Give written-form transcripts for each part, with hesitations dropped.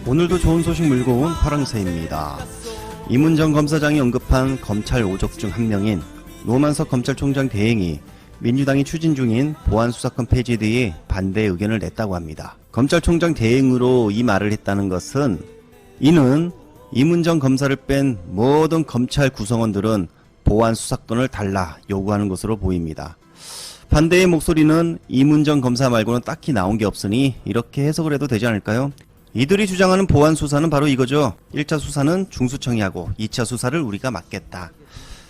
오늘도 좋은 소식 물고 온 파랑새입니다. 이문정 검사장이 언급한 검찰 오적 중 한 명인 노만석 검찰총장 대행이 민주당이 추진 중인 보안수사권 폐지에 대해 반대 의견을 냈다고 합니다. 검찰총장 대행으로 이 말을 했다는 것은 이는 이문정 검사를 뺀 모든 검찰 구성원들은 보안수사권을 달라 요구하는 것으로 보입니다. 반대의 목소리는 이문정 검사 말고는 딱히 나온 게 없으니 이렇게 해석을 해도 되지 않을까요? 이들이 주장하는 보안수사는 바로 이거죠. 1차 수사는 중수청이 하고 2차 수사를 우리가 맡겠다.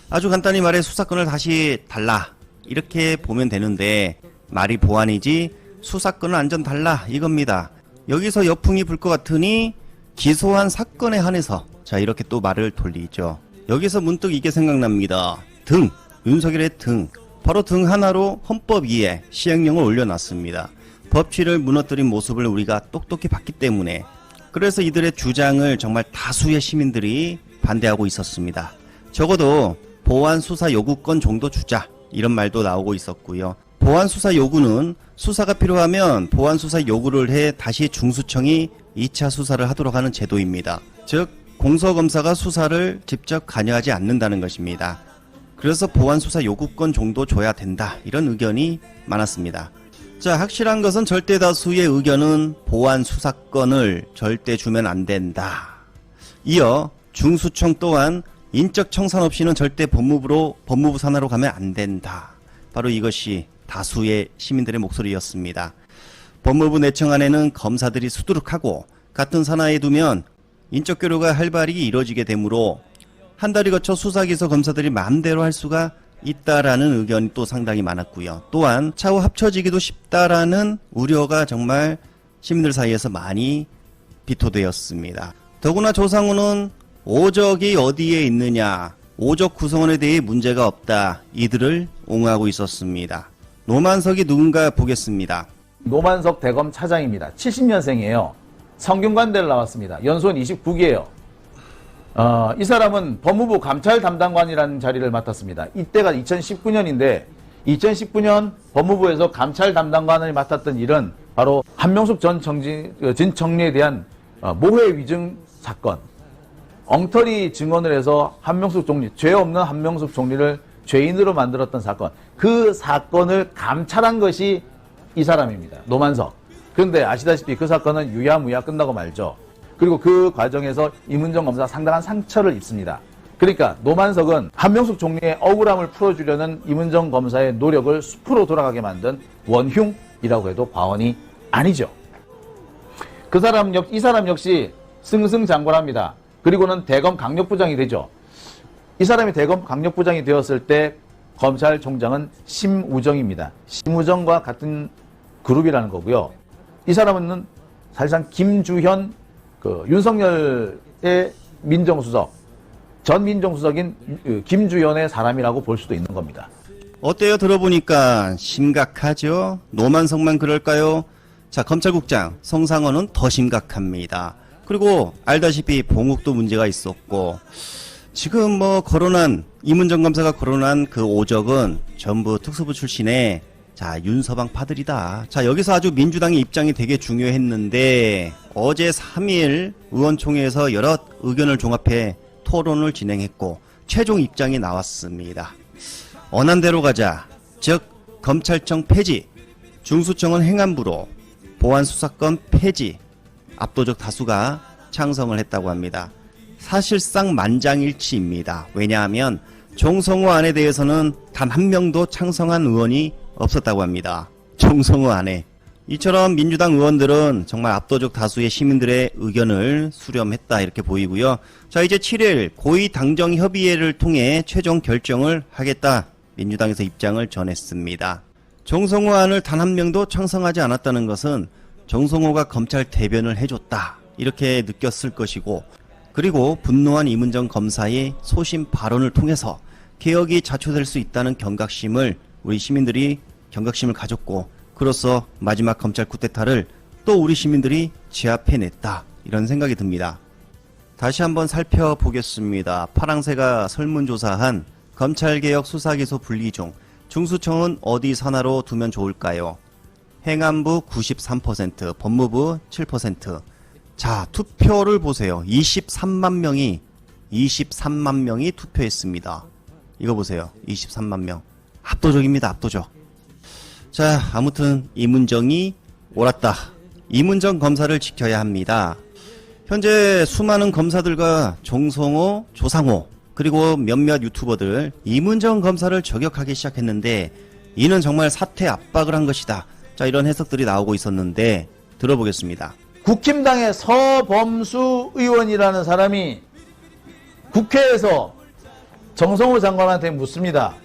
아주 간단히 말해 수사권을 다시 달라 이렇게 보면 되는데 말이 보안이지 수사권을 완전 달라 이겁니다. 여기서 여풍이 불 것 같으니 기소한 사건에 한해서 자 이렇게 또 말을 돌리죠. 여기서 문득 이게 생각납니다. 등, 윤석열의 등, 바로 등 하나로 헌법 위에 시행령을 올려놨습니다. 법치를 무너뜨린 모습을 우리가 똑똑히 봤기 때문에 그래서 이들의 주장을 정말 다수의 시민들이 반대하고 있었습니다. 적어도 보안수사 요구권 정도 주자 이런 말도 나오고 있었고요. 보안수사 요구는 수사가 필요하면 보안수사 요구를 해 다시 중수청이 2차 수사를 하도록 하는 제도입니다. 즉 공서검사가 수사를 직접 관여하지 않는다는 것입니다. 그래서 보안수사 요구권 정도 줘야 된다 이런 의견이 많았습니다. 자, 확실한 것은 절대 다수의 의견은 보안수사권을 절대 주면 안 된다. 이어 중수청 또한 인적 청산 없이는 절대 법무부 산하로 가면 안 된다. 바로 이것이 다수의 시민들의 목소리였습니다. 법무부 내청 안에는 검사들이 수두룩하고 같은 산하에 두면 인적 교류가 활발히 이루어지게 되므로 한 달이 거쳐 수사기소 검사들이 마음대로 할 수가 있다라는 의견이 또 상당히 많았고요. 또한 차후 합쳐지기도 쉽다라는 우려가 정말 시민들 사이에서 많이 비토되었습니다. 더구나 조상우는 오적이 어디에 있느냐, 오적 구성원에 대해 문제가 없다, 이들을 옹호하고 있었습니다. 노만석이 누군가 보겠습니다. 노만석 대검 차장입니다. 70년생이에요. 성균관대를 나왔습니다. 연수원 29기예요. 이 사람은 법무부 감찰 담당관이라는 자리를 맡았습니다. 이때가 2019년인데 2019년 법무부에서 감찰 담당관을 맡았던 일은 바로 한명숙 전 청리에 대한 모해 위증 사건. 엉터리 증언을 해서 한명숙 총리, 죄 없는 한명숙 총리를 죄인으로 만들었던 사건. 그 사건을 감찰한 것이 이 사람입니다. 노만석. 그런데 아시다시피 그 사건은 유야무야 끝나고 말죠. 그리고 그 과정에서 이문정 검사가 상당한 상처를 입습니다. 그러니까 노만석은 한명숙 총리의 억울함을 풀어주려는 이문정 검사의 노력을 숲으로 돌아가게 만든 원흉이라고 해도 과언이 아니죠. 이 사람 역시 승승장구합니다. 그리고는 대검 강력부장이 되죠. 이 사람이 대검 강력부장이 되었을 때 검찰총장은 심우정입니다. 심우정과 같은 그룹이라는 거고요. 이 사람은 사실상 김주현 윤석열의 민정수석, 전 민정수석인 김주현의 사람이라고 볼 수도 있는 겁니다. 어때요? 들어보니까 심각하죠? 노만석만 그럴까요? 자, 검찰국장 성상원은 더 심각합니다. 그리고 알다시피 봉욱도 문제가 있었고 지금 거론한 이문정 검사가 거론한 그 오적은 전부 특수부 출신의 자, 윤서방 파들이다. 자, 여기서 아주 민주당의 입장이 되게 중요했는데 어제 3일 의원총회에서 여러 의견을 종합해 토론을 진행했고 최종 입장이 나왔습니다. 언한대로 가자. 즉 검찰청 폐지, 중수청은 행안부로, 보안수사권 폐지, 압도적 다수가 창성을 했다고 합니다. 사실상 만장일치입니다. 왜냐하면 정성호 안에 대해서는 단 한 명도 창성한 의원이 없었다고 합니다. 정성호 안에. 이처럼 민주당 의원들은 정말 압도적 다수의 시민들의 의견을 수렴했다 이렇게 보이고요. 자, 이제 7일 고위당정협의회를 통해 최종 결정을 하겠다. 민주당에서 입장을 전했습니다. 정성호 안을 단 한 명도 창성하지 않았다는 것은 정성호가 검찰 대변을 해줬다 이렇게 느꼈을 것이고 그리고 분노한 이문정 검사의 소신 발언을 통해서 개혁이 자초될 수 있다는 경각심을 우리 시민들이 경각심을 가졌고 그로써 마지막 검찰 쿠데타를 또 우리 시민들이 제압해냈다 이런 생각이 듭니다. 다시 한번 살펴보겠습니다. 파랑새가 설문조사한 검찰개혁 수사기소 분리 중 중수청은 어디 산하로 두면 좋을까요? 행안부 93%, 법무부 7%, 자, 투표를 보세요. 23만 명이 투표했습니다. 이거 보세요. 23만 명. 압도적입니다. 압도적. 자, 아무튼 이문정이 옳았다. 이문정 검사를 지켜야 합니다. 현재 수많은 검사들과 정성호, 조상호, 그리고 몇몇 유튜버들 이문정 검사를 저격하기 시작했는데 이는 정말 사퇴 압박을 한 것이다. 자, 이런 해석들이 나오고 있었는데 들어보겠습니다. 국힘당의 서범수 의원이라는 사람이 국회에서 정성호 장관한테 묻습니다.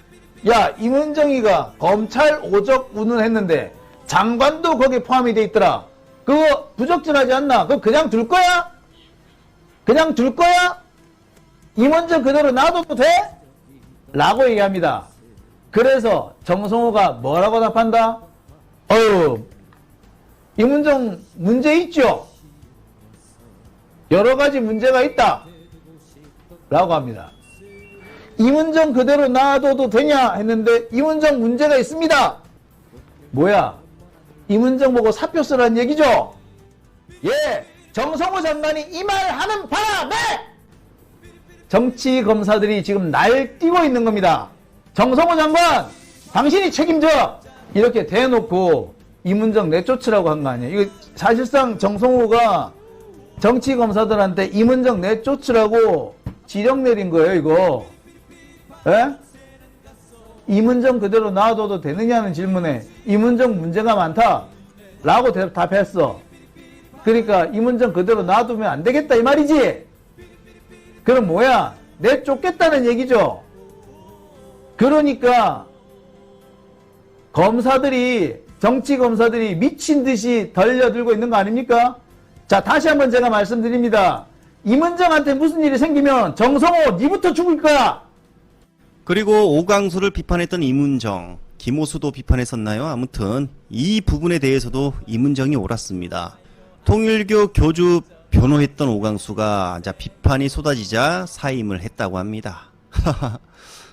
야, 이문정이가 검찰 오적 운운했는데 장관도 거기에 포함이 돼 있더라. 그거 부적절하지 않나? 그거 그냥 둘 거야? 그냥 둘 거야? 이문정 그대로 놔둬도 돼? 라고 얘기합니다. 그래서 정성호가 뭐라고 답한다? 이문정 문제 있죠? 여러 가지 문제가 있다. 라고 합니다. 이문정 그대로 놔둬도 되냐 했는데 이문정 문제가 있습니다. 뭐야? 이문정 보고 사표 쓰라는 얘기죠? 예, 정성호 장관이 이 말 하는 바람에 정치 검사들이 지금 날뛰고 있는 겁니다. 정성호 장관, 당신이 책임져! 이렇게 대놓고 이문정 내쫓으라고 한 거 아니에요. 이거 사실상 정성호가 정치 검사들한테 이문정 내쫓으라고 지령 내린 거예요, 이거. 예? 이문정 그대로 놔둬도 되느냐는 질문에 이문정 문제가 많다 라고 답했어. 그러니까 이문정 그대로 놔두면 안 되겠다 이 말이지. 그럼 뭐야? 내쫓겠다는 얘기죠. 그러니까 정치 검사들이 미친 듯이 달려들고 있는 거 아닙니까? 자, 다시 한번 제가 말씀드립니다. 이문정한테 무슨 일이 생기면 정성호 니부터 죽을 거야. 그리고 오광수를 비판했던 이문정, 김호수도 비판했었나요? 아무튼 이 부분에 대해서도 이문정이 옳았습니다. 통일교 교주 변호했던 오광수가 비판이 쏟아지자 사임을 했다고 합니다.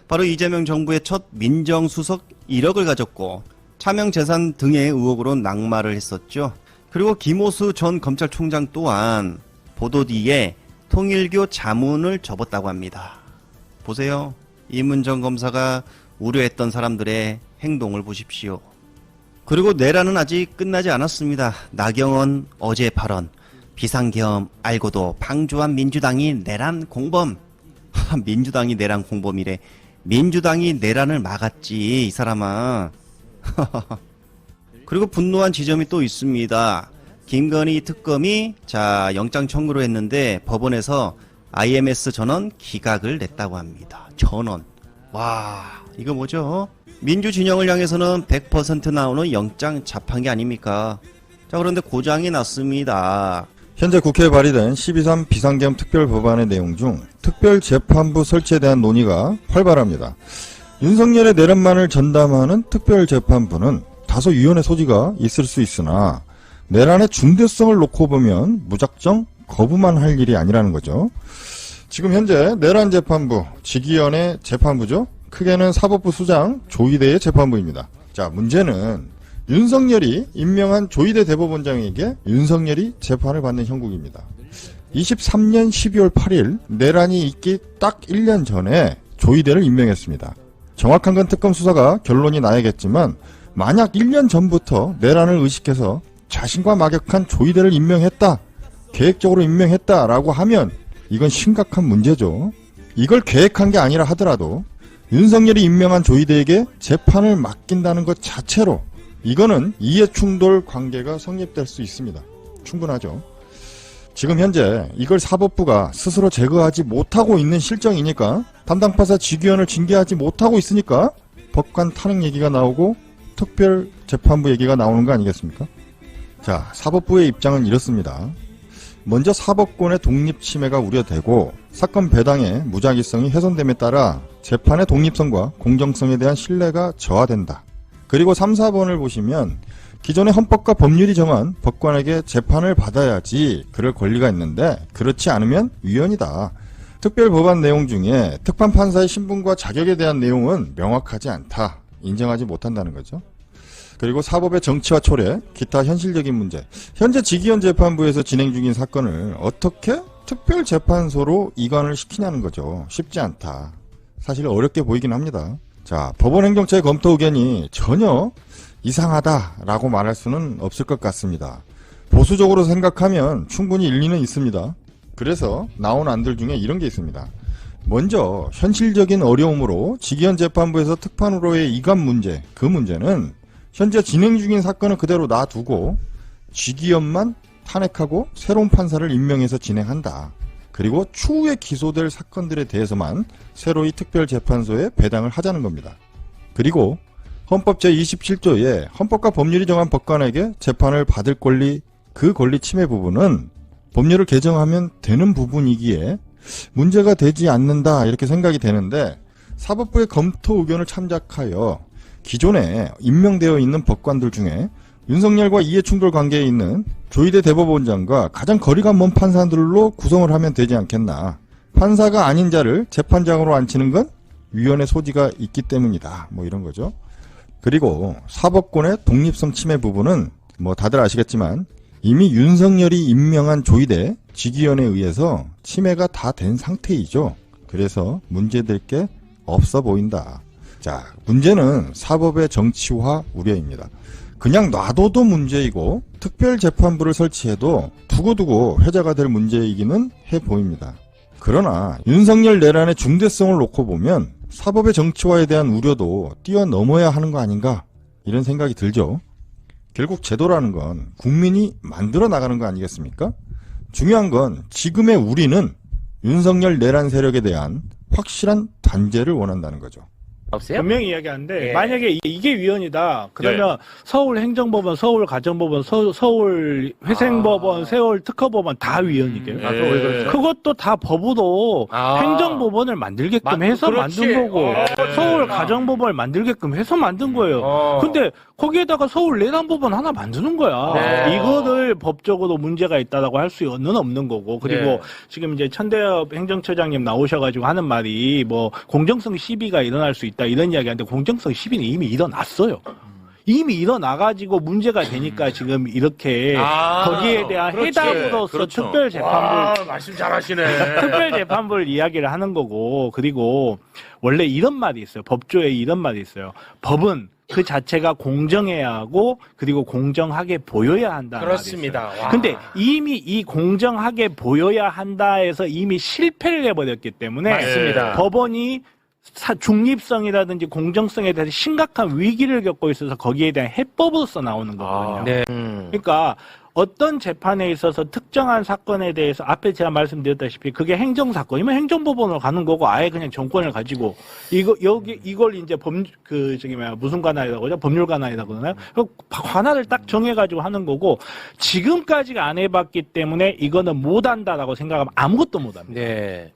바로 이재명 정부의 첫 민정수석 1억을 가졌고 차명재산 등의 의혹으로 낙마를 했었죠. 그리고 김호수 전 검찰총장 또한 보도 뒤에 통일교 자문을 접었다고 합니다. 보세요. 이문정 검사가 우려했던 사람들의 행동을 보십시오. 그리고 내란은 아직 끝나지 않았습니다. 나경원 어제 발언. 비상계엄 알고도 방조한 민주당이 내란 공범. 민주당이 내란 공범이래. 민주당이 내란을 막았지 이 사람아. 그리고 분노한 지점이 또 있습니다. 김건희 특검이 영장 청구를 했는데 법원에서 IMS 전원 기각을 냈다고 합니다. 전원. 와, 이거 뭐죠? 민주 진영을 향해서는 100% 나오는 영장 자판기 아닙니까? 자, 그런데 고장이 났습니다. 현재 국회에 발의된 12.3 비상계엄 특별법안의 내용 중 특별재판부 설치에 대한 논의가 활발합니다. 윤석열의 내란만을 전담하는 특별재판부는 다소 유연의 소지가 있을 수 있으나 내란의 중대성을 놓고 보면 무작정 거부만 할 일이 아니라는 거죠. 지금 현재 내란재판부, 직위원회 재판부죠. 크게는 사법부 수장 조희대의 재판부입니다. 자, 문제는 윤석열이 임명한 조희대 대법원장에게 윤석열이 재판을 받는 형국입니다. 23년 12월 8일 내란이 있기 딱 1년 전에 조희대를 임명했습니다. 정확한 건 특검 수사가 결론이 나야겠지만 만약 1년 전부터 내란을 의식해서 자신과 막역한 조희대를 임명했다, 계획적으로 임명했다라고 하면 이건 심각한 문제죠. 이걸 계획한 게 아니라 하더라도 윤석열이 임명한 조희대에게 재판을 맡긴다는 것 자체로 이거는 이해충돌 관계가 성립될 수 있습니다. 충분하죠. 지금 현재 이걸 사법부가 스스로 제거하지 못하고 있는 실정이니까 담당파사 직위원을 징계하지 못하고 있으니까 법관 탄핵 얘기가 나오고 특별재판부 얘기가 나오는 거 아니겠습니까? 자, 사법부의 입장은 이렇습니다. 먼저 사법권의 독립 침해가 우려되고 사건 배당의 무작위성이 훼손됨에 따라 재판의 독립성과 공정성에 대한 신뢰가 저하된다. 그리고 3, 4번을 보시면 기존의 헌법과 법률이 정한 법관에게 재판을 받아야지 그럴 권리가 있는데 그렇지 않으면 위헌이다. 특별법안 내용 중에 특판판사의 신분과 자격에 대한 내용은 명확하지 않다. 인정하지 못한다는 거죠. 그리고 사법의 정치화 초래, 기타 현실적인 문제. 현재 지기현 재판부에서 진행 중인 사건을 어떻게 특별재판소로 이관을 시키냐는 거죠. 쉽지 않다. 사실 어렵게 보이긴 합니다. 자, 법원행정처의 검토 의견이 전혀 이상하다라고 말할 수는 없을 것 같습니다. 보수적으로 생각하면 충분히 일리는 있습니다. 그래서 나온 안들 중에 이런 게 있습니다. 먼저 현실적인 어려움으로 지기현 재판부에서 특판으로의 이관 문제, 그 문제는 현재 진행 중인 사건은 그대로 놔두고 지기현만 탄핵하고 새로운 판사를 임명해서 진행한다. 그리고 추후에 기소될 사건들에 대해서만 새로이 특별재판소에 배당을 하자는 겁니다. 그리고 헌법 제27조에 헌법과 법률이 정한 법관에게 재판을 받을 권리, 그 권리 침해 부분은 법률을 개정하면 되는 부분이기에 문제가 되지 않는다 이렇게 생각이 되는데 사법부의 검토 의견을 참작하여 기존에 임명되어 있는 법관들 중에 윤석열과 이해충돌 관계에 있는 조희대 대법원장과 가장 거리가 먼 판사들로 구성을 하면 되지 않겠나. 판사가 아닌 자를 재판장으로 앉히는 건 위헌의 소지가 있기 때문이다. 뭐 이런 거죠. 그리고 사법권의 독립성 침해 부분은 뭐 다들 아시겠지만 이미 윤석열이 임명한 조희대 지기현에 의해서 침해가 다 된 상태이죠. 그래서 문제될 게 없어 보인다. 자, 문제는 사법의 정치화 우려입니다. 그냥 놔둬도 문제이고 특별재판부를 설치해도 두고두고 회자가 될 문제이기는 해 보입니다. 그러나 윤석열 내란의 중대성을 놓고 보면 사법의 정치화에 대한 우려도 뛰어넘어야 하는 거 아닌가 이런 생각이 들죠. 결국 제도라는 건 국민이 만들어 나가는 거 아니겠습니까? 중요한 건 지금의 우리는 윤석열 내란 세력에 대한 확실한 단죄를 원한다는 거죠. 없어요? 분명히 이야기하는데 예. 만약에 이게 위헌이다 그러면 서울행정법원, 서울가정법원, 서울회생법원, 서울특허법원 다 위헌이게요. 아, 왜 그렇죠? 그것도 다 법으로 아. 행정법원을 만들게끔 해서 그렇지. 만든 거고 네. 서울가정법원을 만들게끔 해서 만든 거예요. 근데 거기에다가 서울내란법원 하나 만드는 거야. 네. 이거를 법적으로 문제가 있다라고 할 수는 없는 거고 그리고 네. 지금 이제 천대엽 행정처장님 나오셔가지고 하는 말이 뭐 공정성 시비가 일어날 수 있다 이런 이야기하는데 공정성 시비는 이미 일어났어요. 이미 일어나가지고 문제가 되니까 지금 이렇게 거기에 대한 그렇지. 해답으로서 그렇죠. 특별재판부를 말씀 잘하시네. 특별재판부를 이야기를 하는 거고 그리고 원래 이런 말이 있어요. 법조에 이런 말이 있어요. 법은 그 자체가 공정해야 하고 그리고 공정하게 보여야 한다. 그렇습니다. 와. 근데 이미 이 공정하게 보여야 한다에서 이미 실패를 해버렸기 때문에 맞습니다. 법원이 중립성이라든지 공정성에 대해서 심각한 위기를 겪고 있어서 거기에 대한 해법으로서 나오는 거거든요. 네. 그러니까 어떤 재판에 있어서 특정한 사건에 대해서 앞에 제가 말씀드렸다시피 그게 행정사건이면 행정법원으로 가는 거고 아예 그냥 정권을 가지고 이걸 이제 무슨 관할이라고 하죠? 법률관할이라고 그러나요? 관할을 딱 정해가지고 하는 거고 지금까지가 안 해봤기 때문에 이거는 못한다라고 생각하면 아무것도 못합니다. 네.